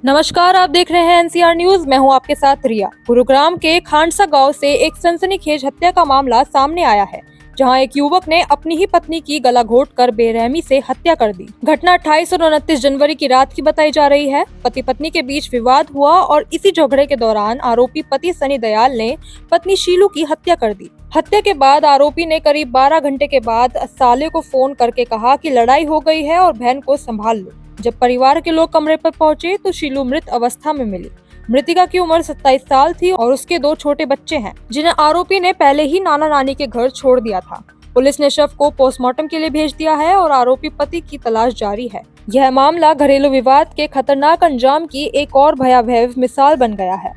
नमस्कार, आप देख रहे हैं एनसीआर न्यूज। मैं हूं आपके साथ रिया। गुरुग्राम के खांडसा गांव से एक सनसनीखेज हत्या का मामला सामने आया है, जहां एक युवक ने अपनी ही पत्नी की गला घोंटकर बेरहमी से हत्या कर दी। घटना 28 और 29 जनवरी की रात की बताई जा रही है। पति पत्नी के बीच विवाद हुआ और इसी झगड़े के दौरान आरोपी पति सनी दयाल ने पत्नी शीलू की हत्या कर दी। हत्या के बाद आरोपी ने करीब 12 घंटे के बाद साले को फोन करके कहा कि लड़ाई हो गई है और बहन को संभाल लो। जब परिवार के लोग कमरे पर पहुंचे तो शीलू मृत अवस्था में मिली। मृतिका की उम्र 27 साल थी और उसके 2 छोटे बच्चे हैं, जिन्हें आरोपी ने पहले ही नाना नानी के घर छोड़ दिया था। पुलिस ने शव को पोस्टमार्टम के लिए भेज दिया है और आरोपी पति की तलाश जारी है। यह मामला घरेलू विवाद के खतरनाक अंजाम की एक और भयावह मिसाल बन गया है।